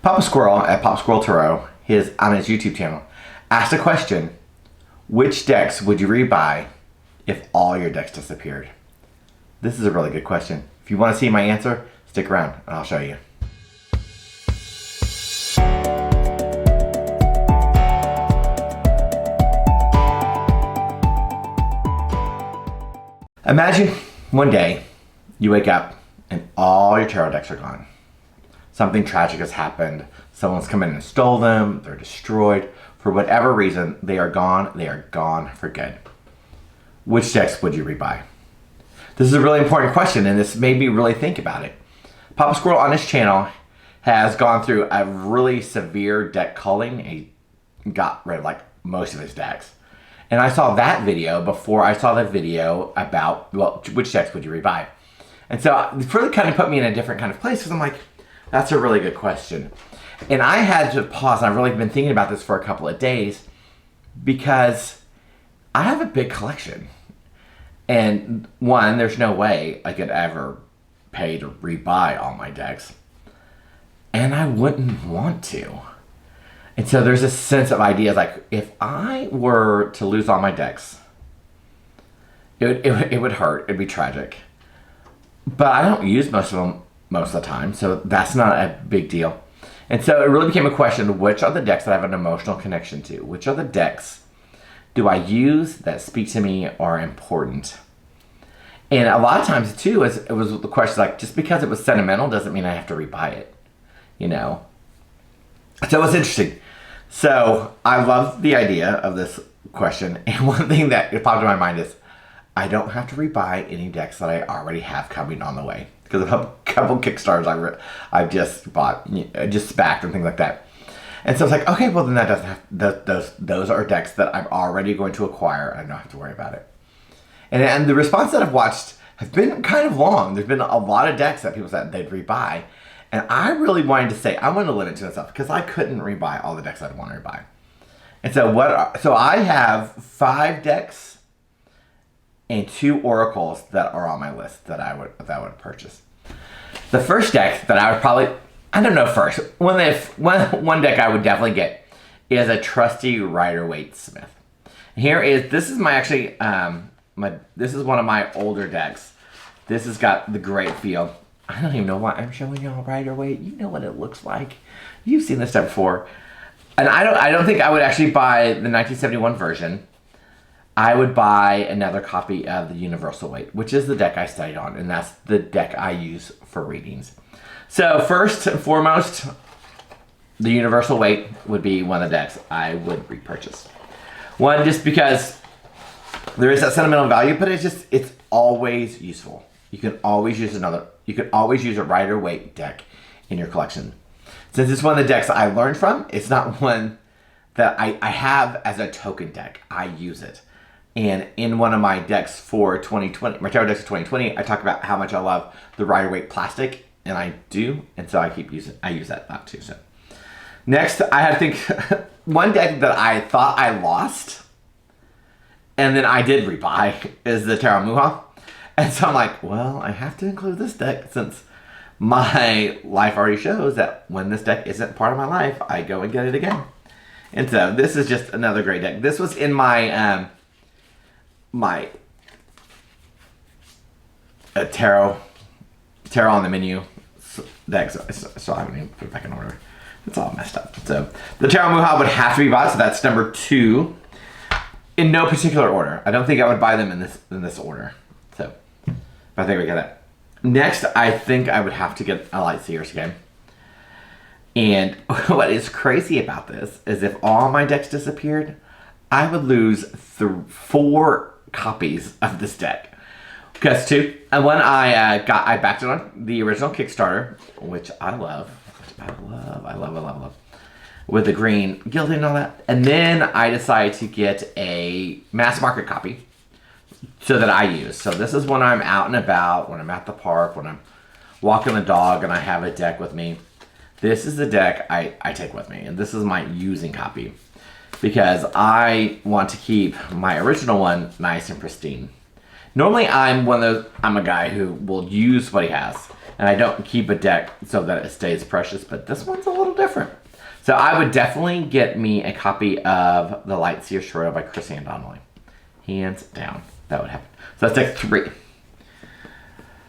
Papa Squirrel at Papa Squirrel Tarot, on his YouTube channel, asked a question: which decks would you rebuy if all your decks disappeared? This is a really good question. If you want to see my answer, stick around and I'll show you. Imagine one day you wake up and all your tarot decks are gone. Something tragic has happened. Someone's come in and stole them. They're destroyed. For whatever reason, they are gone. They are gone for good. Which decks would you rebuy? This is a really important question, and this made me really think about it. Papa Squirrel on his channel has gone through a really severe deck culling. He got rid of like most of his decks. And I saw that video before I saw the video about, well, which decks would you rebuy? And so it really kind of put me in a different kind of place because I'm like, that's a really good question. And I had to pause, and I've really been thinking about this for a couple of days because I have a big collection. And one, there's no way I could ever pay to rebuy all my decks. And I wouldn't want to. And so there's a sense of ideas like, if I were to lose all my decks, it would hurt. It'd be tragic. But I don't use most of them most of the time, so that's not a big deal. And so it really became a question: which are the decks that I have an emotional connection to? Which are the decks do I use that speak to me or are important? And a lot of times too, it was the question like, just because it was sentimental doesn't mean I have to rebuy it, you know? So it's interesting. So I love the idea of this question, and one thing that popped in my mind is I don't have to rebuy any decks that I already have coming on the way, because of a couple Kickstarters I've just bought, just SPAC'd and things like that. And so it's like, okay, well then that doesn't have, those are decks that I'm already going to acquire. I don't have to worry about it. And the response that I've watched has been kind of long. There's been a lot of decks that people said they'd rebuy. And I really wanted to say, I want to limit to myself because I couldn't rebuy all the decks I'd want to rebuy. And so so I have 5 decks and 2 oracles that are on my list that I would purchase. The first deck that I would probably, I don't know first, one deck I would definitely get is a trusty Rider-Waite Smith. This is one of my older decks. This has got the great feel. I don't even know why I'm showing y'all Rider-Waite. You know what it looks like. You've seen this deck before. And I don't think I would actually buy the 1971 version. I would buy another copy of the Universal Weight, which is the deck I studied on, and that's the deck I use for readings. So first and foremost, the Universal Weight would be one of the decks I would repurchase. One, just because there is that sentimental value, but it's always useful. You can always use a Rider-Waite deck in your collection. Since it's one of the decks I learned from, it's not one that I have as a token deck. I use it. And in one of my decks for 2020, my tarot decks for 2020, I talk about how much I love the Rider-Waite plastic, and I do, and so I use that lot too. So next, I had to think one deck that I thought I lost, and then I did rebuy, is the Tarot Muha. And so I'm like, well, I have to include this deck since my life already shows that when this deck isn't part of my life, I go and get it again. And so this is just another great deck. This was in my my tarot on the menu deck, so I haven't even put it back in order. It's all messed up. So the Tarot Muha would have to be bought, so that's number 2 in no particular order. I don't think I would buy them in this order. So I think we get that. Next, I think I would have to get a Light Seers game. And what is crazy about this is if all my decks disappeared, I would lose 4 copies of this deck. Because 2, and when I backed it on the original Kickstarter, which I love, with the green gilding and all that. And then I decided to get a mass market copy so that I use. So this is when I'm out and about, when I'm at the park, when I'm walking the dog and I have a deck with me. This is the deck I take with me, and this is my using copy because I want to keep my original one nice and pristine. Normally, I'm a guy who will use what he has, and I don't keep a deck so that it stays precious. But this one's a little different. So I would definitely get me a copy of The Lightseer Tarot by Chrisanne Donnelly. Hands down, that would happen. So that's deck 3.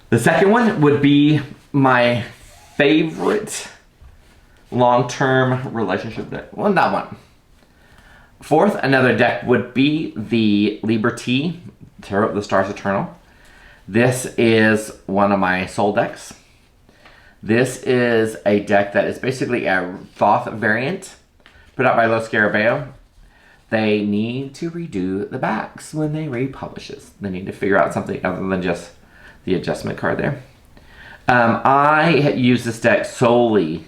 The second one would be my favorite long-term relationship deck. Well, not one. Fourth, another deck would be the Liberty Tarot of the Stars Eternal. This is one of my soul decks. This is a deck that is basically a Thoth variant put out by Los Scarabeo. They need to redo the backs when they republishes. They need to figure out something other than just the adjustment card there. I used this deck solely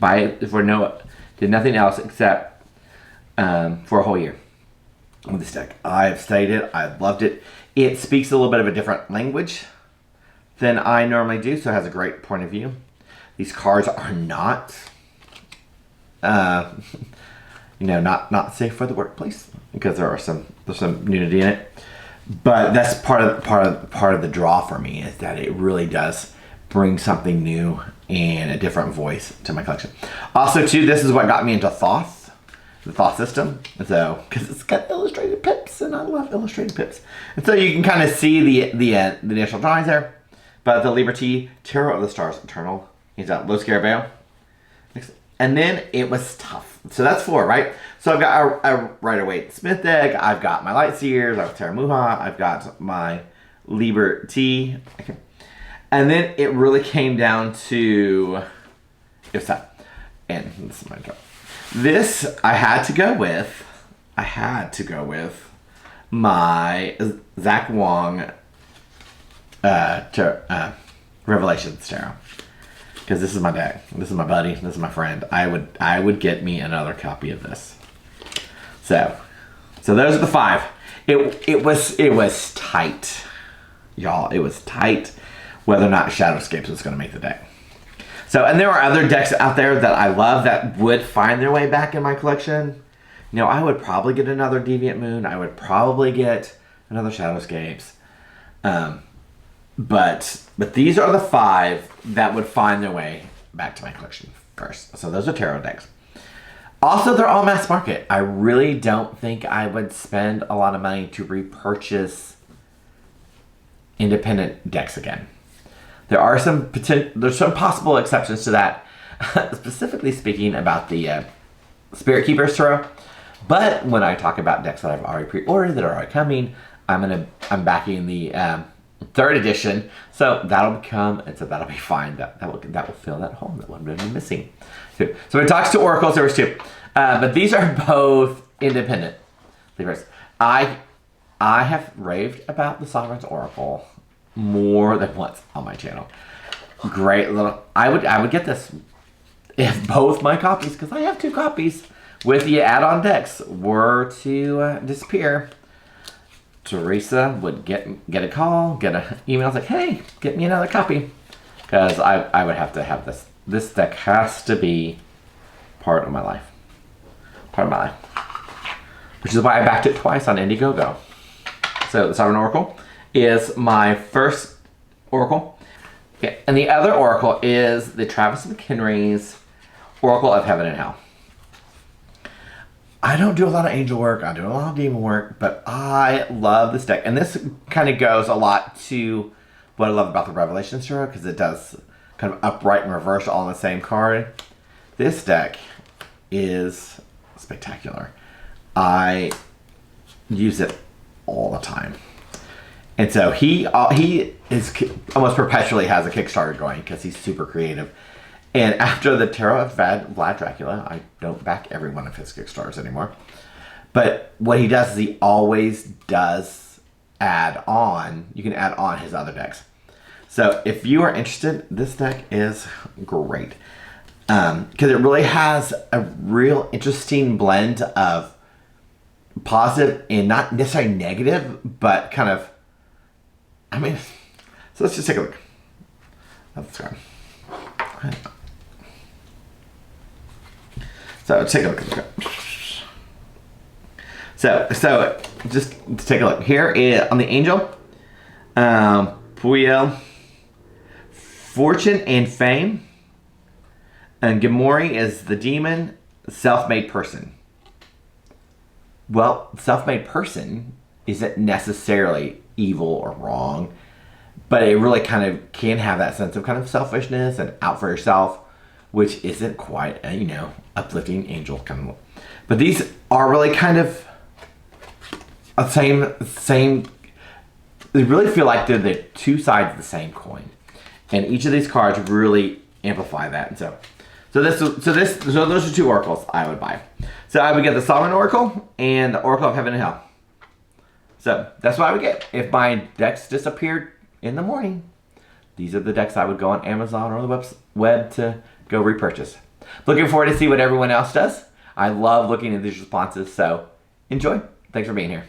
did nothing else except for a whole year with this deck. I've studied it. I've loved it. It speaks a little bit of a different language than I normally do, so it has a great point of view. These cards are not, not safe for the workplace because there's some nudity in it. But that's part of the draw for me, is that it really does bring something new and a different voice to my collection. Also, too, this is what got me into Thoth, the Thoth system. So, because it's got illustrated pips, and I love illustrated pips. And so you can kind of see the initial drawings there. But the Liberty Tarot of the Stars Eternal, he's got Los Scarabeo. And then it was tough. So that's 4, right? So I've got a Rider-Waite-Smith deck. I've got my Lightseers. I've got Terra Muha. I've got my Liberty. Okay. And then it really came down to Ifsat. And this is my go. This I had to go with my Zach Wong Revelations Tarot. Because this is my deck. This is my buddy. This is my friend. I would get me another copy of this. So those are the 5. It was tight, y'all. It was tight whether or not Shadowscapes was going to make the deck. So, and there are other decks out there that I love that would find their way back in my collection. I would probably get another Deviant Moon. I would probably get another Shadowscapes. But these are the 5 that would find their way back to my collection first. So those are tarot decks. Also, they're all mass market. I really don't think I would spend a lot of money to repurchase independent decks again. There's some possible exceptions to that, specifically speaking about the Spirit Keepers Tarot. But when I talk about decks that I've already pre-ordered that are already coming, I'm backing the 3rd edition, so that'll be fine. That will fill that hole that one would be missing. So it talks to oracles. There was 2, but these are both independent. I have raved about the Sovereign's Oracle more than once on my channel. Great little. I would get this if both my copies, because I have 2 copies, with the add-on decks were to disappear. Teresa would get a call, get an email like, hey, get me another copy. Because I would have to have this. This deck has to be part of my life. Which is why I backed it twice on Indiegogo. So the Sovereign Oracle is my first Oracle. Okay, and the other Oracle is the Travis McHenry's Oracle of Heaven and Hell. I don't do a lot of angel work, I do a lot of demon work, but I love this deck. And this kind of goes a lot to what I love about the Revelations Tarot, because it does kind of upright and reverse all in the same card. This deck is spectacular. I use it all the time. And so he is almost perpetually has a Kickstarter going because he's super creative. And after the Tarot of Vlad Dracula, I don't back every one of his Kickstarters anymore. But what he does is he always does add on. You can add on his other decks. So if you are interested, this deck is great. Because it really has a real interesting blend of positive and not necessarily negative, but kind of, so let's just take a look. Let's go. So take a look at the card. So just to take a look. Here is, on the angel, Puyo, Fortune and Fame. And Gamori is the demon, self-made person. Well, self-made person isn't necessarily evil or wrong, but it really kind of can have that sense of kind of selfishness and out for yourself, which isn't quite a, uplifting angel kind of. But these are really kind of a same. They really feel like they're the two sides of the same coin, and each of these cards really amplify that. And so those are two oracles I would buy. So I would get the Sovereign Oracle and the Oracle of Heaven and Hell. So that's what I would get. If my decks disappeared in the morning, these are the decks I would go on Amazon or the web to go repurchase. Looking forward to see what everyone else does. I love looking at these responses, so enjoy. Thanks for being here.